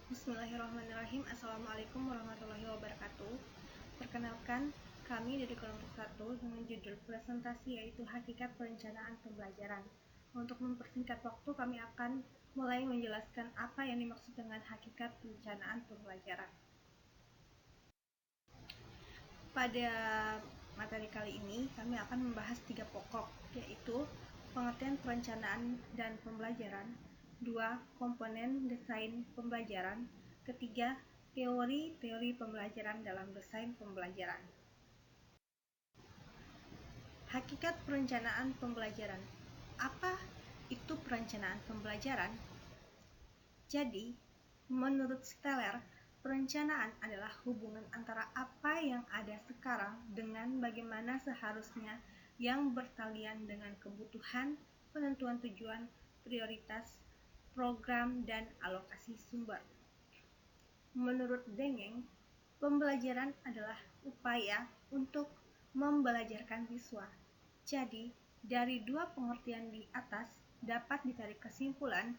Bismillahirrahmanirrahim. Assalamualaikum warahmatullahi wabarakatuh. Perkenalkan, kami dari kelompok 1 dengan judul presentasi yaitu Hakikat Perencanaan Pembelajaran. Untuk mempersingkat waktu, kami akan mulai menjelaskan apa yang dimaksud dengan hakikat perencanaan pembelajaran. Pada materi kali ini, kami akan membahas 3 pokok, yaitu pengertian perencanaan dan pembelajaran, 2. Komponen desain pembelajaran, ketiga, teori-teori pembelajaran dalam desain pembelajaran. Hakikat perencanaan pembelajaran. Apa itu perencanaan pembelajaran? Jadi, menurut Steller, perencanaan adalah hubungan antara apa yang ada sekarang dengan bagaimana seharusnya yang bertalian dengan kebutuhan, penentuan tujuan, prioritas, program, dan alokasi sumber. Menurut Dengeng, pembelajaran adalah upaya untuk membelajarkan siswa. Jadi, dari dua pengertian di atas dapat ditarik kesimpulan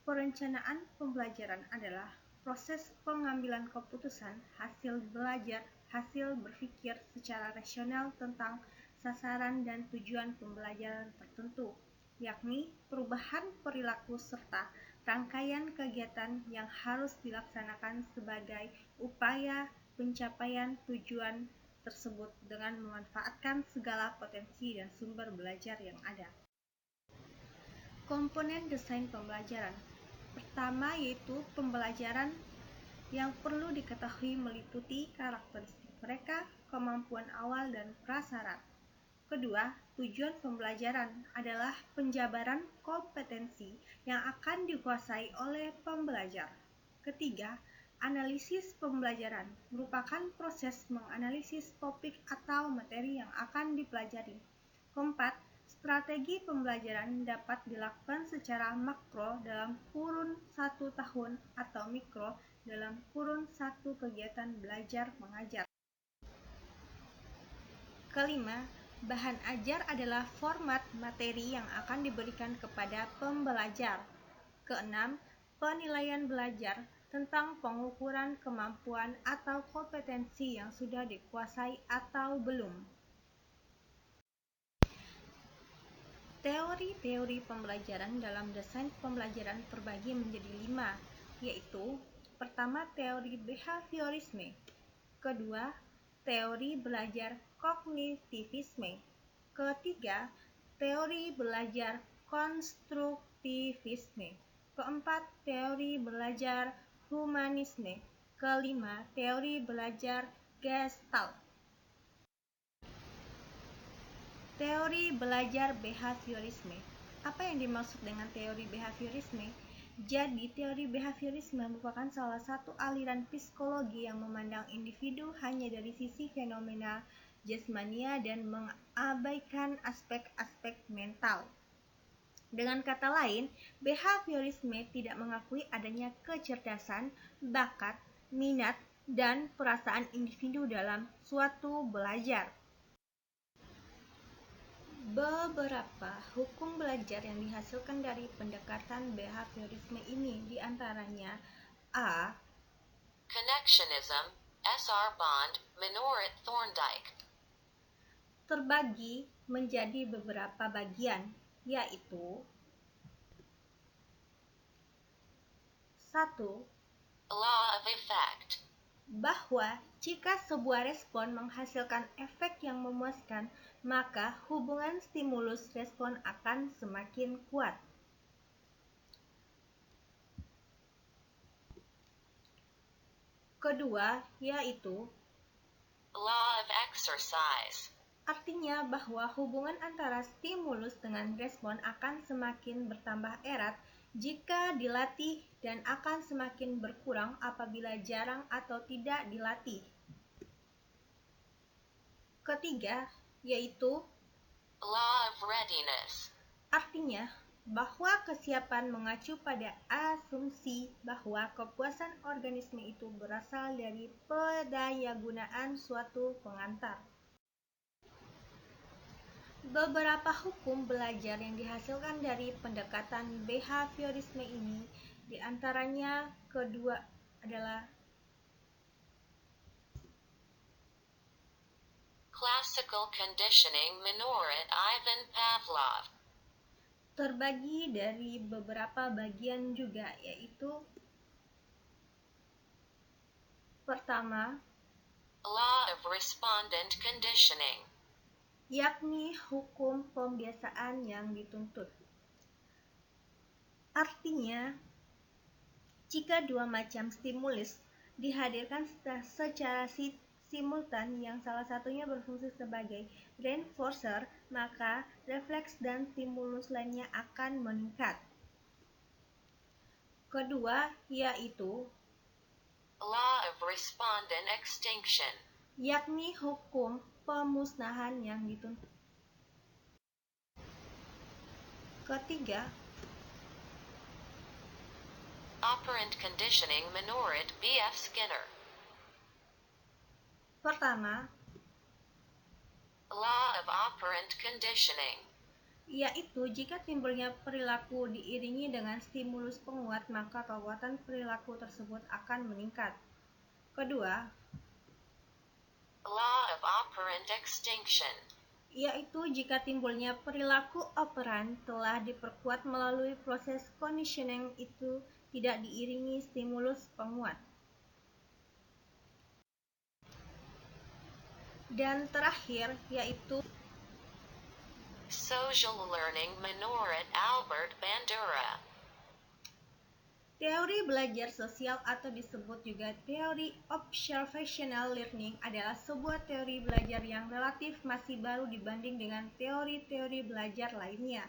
perencanaan pembelajaran adalah proses pengambilan keputusan hasil belajar, hasil berpikir secara rasional tentang sasaran dan tujuan pembelajaran tertentu, yakni perubahan perilaku serta rangkaian kegiatan yang harus dilaksanakan sebagai upaya pencapaian tujuan tersebut dengan memanfaatkan segala potensi dan sumber belajar yang ada. Komponen desain pembelajaran. Pertama yaitu pembelajaran yang perlu diketahui meliputi karakteristik mereka, kemampuan awal dan prasyarat. Kedua, tujuan pembelajaran adalah penjabaran kompetensi yang akan dikuasai oleh pembelajar. Ketiga, analisis pembelajaran merupakan proses menganalisis topik atau materi yang akan dipelajari. Keempat, strategi pembelajaran dapat dilakukan secara makro dalam kurun 1 tahun atau mikro dalam kurun 1 kegiatan belajar mengajar. Kelima, bahan ajar adalah format materi yang akan diberikan kepada pembelajar. Keenam, penilaian belajar tentang pengukuran kemampuan atau kompetensi yang sudah dikuasai atau belum. Teori-teori pembelajaran dalam desain pembelajaran terbagi menjadi 5, yaitu pertama, teori behaviorisme, kedua, teori belajar kognitivisme, ketiga, teori belajar konstruktivisme, keempat, teori belajar humanisme, kelima, teori belajar Gestalt. Teori belajar behaviorisme. Apa yang dimaksud dengan teori behaviorisme? Jadi, teori behaviorisme merupakan salah satu aliran psikologi yang memandang individu hanya dari sisi fenomena jasmania dan mengabaikan aspek-aspek mental. Dengan kata lain, behaviorisme tidak mengakui adanya kecerdasan, bakat, minat, dan perasaan individu dalam suatu belajar. Beberapa hukum belajar yang dihasilkan dari pendekatan behaviorisme ini diantaranya A. Connectionism, S.R. Bond, menurut Thorndike. Terbagi menjadi beberapa bagian, yaitu 1. Law of effect. Bahwa jika sebuah respon menghasilkan efek yang memuaskan, maka hubungan stimulus-respon akan semakin kuat. Kedua, yaitu Law of exercise. artinya bahwa hubungan antara stimulus dengan respon akan semakin bertambah erat jika dilatih dan akan semakin berkurang apabila jarang atau tidak dilatih. Ketiga, yaitu Law of readiness. artinya bahwa kesiapan mengacu pada asumsi bahwa kepuasan organisme itu berasal dari pendayagunaan suatu pengantar. Beberapa hukum belajar yang dihasilkan dari pendekatan behaviorisme ini Di antaranya kedua adalah Classical conditioning menurut Ivan Pavlov. terbagi dari beberapa bagian juga, yaitu pertama, Law of respondent conditioning. yakni hukum pembiasaan yang dituntut. Artinya, jika dua macam stimulus dihadirkan secara simultan yang salah satunya berfungsi sebagai reinforcer, maka refleks dan stimulus lainnya akan meningkat. Kedua, yaitu Law of respondent extinction. yakni hukum pemusnahan yang dituntut. Ketiga, Operant conditioning menurut B.F. Skinner. pertama, Law of operant conditioning. yaitu jika timbulnya perilaku diiringi dengan stimulus penguat, maka kekuatan perilaku tersebut akan meningkat. Kedua, Law of operant extinction. yaitu jika timbulnya perilaku operan telah diperkuat melalui proses conditioning itu tidak diiringi stimulus penguat. Dan terakhir, yaitu Social learning menurut Albert Bandura. teori belajar sosial atau disebut juga teori observational learning adalah sebuah teori belajar yang relatif masih baru dibanding dengan teori-teori belajar lainnya.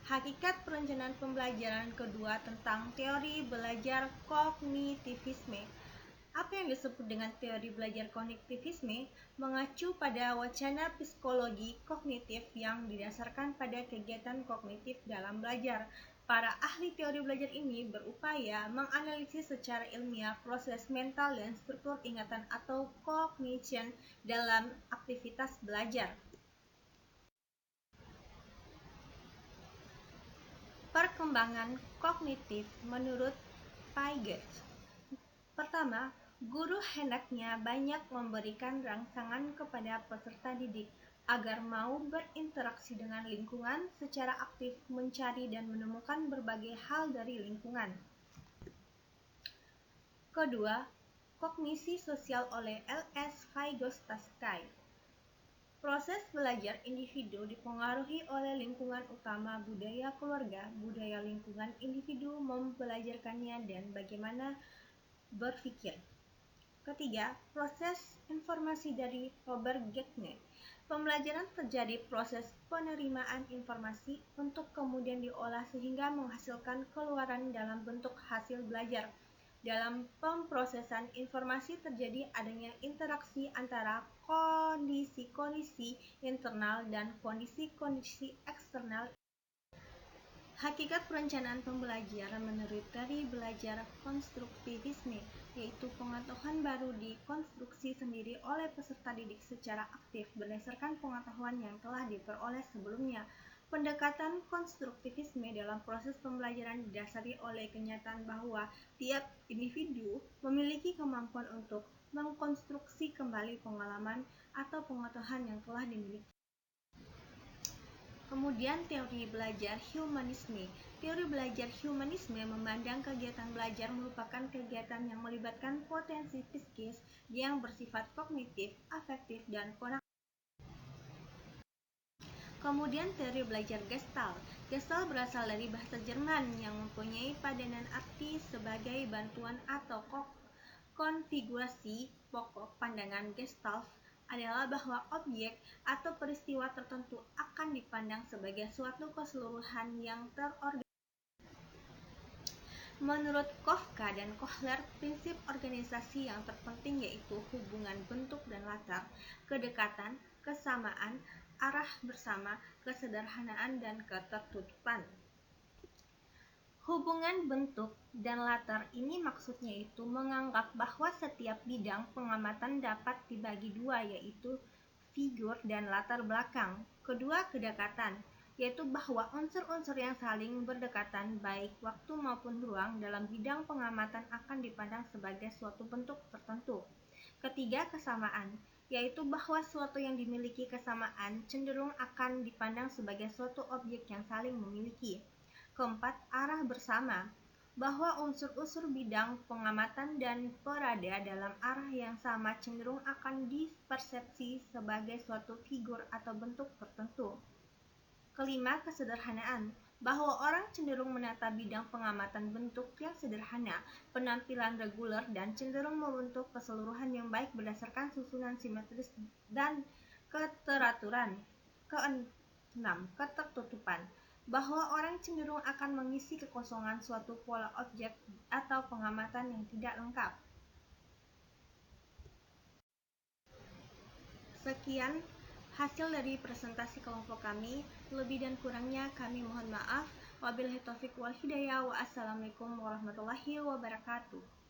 Hakikat perencanaan pembelajaran kedua tentang teori belajar kognitivisme. Apa yang disebut dengan teori belajar kognitivisme mengacu pada wacana psikologi kognitif yang didasarkan pada kegiatan kognitif dalam belajar. Para ahli teori belajar ini berupaya menganalisis secara ilmiah proses mental dan struktur ingatan atau cognition dalam aktivitas belajar. Perkembangan kognitif menurut Piaget. Pertama, guru hendaknya banyak memberikan rangsangan kepada peserta didik agar mau berinteraksi dengan lingkungan secara aktif, mencari dan menemukan berbagai hal dari lingkungan. Kedua, kognisi sosial oleh L.S. Vygotsky. Proses belajar individu dipengaruhi oleh lingkungan utama budaya keluarga, budaya lingkungan individu mempelajarkannya dan bagaimana berpikir. Ketiga, proses informasi dari Robert Gagne. Pembelajaran terjadi proses penerimaan informasi untuk kemudian diolah sehingga menghasilkan keluaran dalam bentuk hasil belajar. Dalam pemrosesan informasi terjadi adanya interaksi antara kondisi-kondisi internal dan kondisi-kondisi eksternal. Hakikat perencanaan pembelajaran menurut teori belajar konstruktivisme, yaitu pengetahuan baru dikonstruksi sendiri oleh peserta didik secara aktif berdasarkan pengetahuan yang telah diperoleh sebelumnya. Pendekatan konstruktivisme dalam proses pembelajaran didasari oleh kenyataan bahwa tiap individu memiliki kemampuan untuk mengkonstruksi kembali pengalaman atau pengetahuan yang telah dimiliki. Kemudian teori belajar humanisme. Teori belajar humanisme memandang kegiatan belajar merupakan kegiatan yang melibatkan potensi psikis yang bersifat kognitif, afektif, dan konaktif. Kemudian teori belajar Gestalt. Gestalt berasal dari bahasa Jerman yang mempunyai padanan arti sebagai bantuan atau konfigurasi. Pokok pandangan Gestalt adalah bahwa objek atau peristiwa tertentu akan dipandang sebagai suatu keseluruhan yang terorganisasi. Menurut Kafka dan Kohler, prinsip organisasi yang terpenting yaitu hubungan bentuk dan latar, kedekatan, kesamaan, arah bersama, kesederhanaan, dan ketertutupan. Hubungan bentuk dan latar ini maksudnya itu menganggap bahwa setiap bidang pengamatan dapat dibagi dua, yaitu figur dan latar belakang. Kedua, kedekatan. yaitu bahwa unsur-unsur yang saling berdekatan baik waktu maupun ruang dalam bidang pengamatan akan dipandang sebagai suatu bentuk tertentu. Ketiga, kesamaan, yaitu bahwa suatu yang dimiliki kesamaan cenderung akan dipandang sebagai suatu objek yang saling memiliki. Keempat, arah bersama, bahwa unsur-unsur bidang pengamatan dan perada dalam arah yang sama cenderung akan dipersepsi sebagai suatu figur atau bentuk tertentu. Kelima, kesederhanaan, bahwa orang cenderung menata bidang pengamatan bentuk yang sederhana, penampilan reguler, dan cenderung membentuk keseluruhan yang baik berdasarkan susunan simetris dan keteraturan. Keenam, ketertutupan, bahwa orang cenderung akan mengisi kekosongan suatu pola objek atau pengamatan yang tidak lengkap. Sekian hasil dari presentasi kelompok kami. Lebih dan kurangnya kami mohon maaf. Wabillahi taufiq wal hidayah. Wassalamualaikum warahmatullahi wabarakatuh.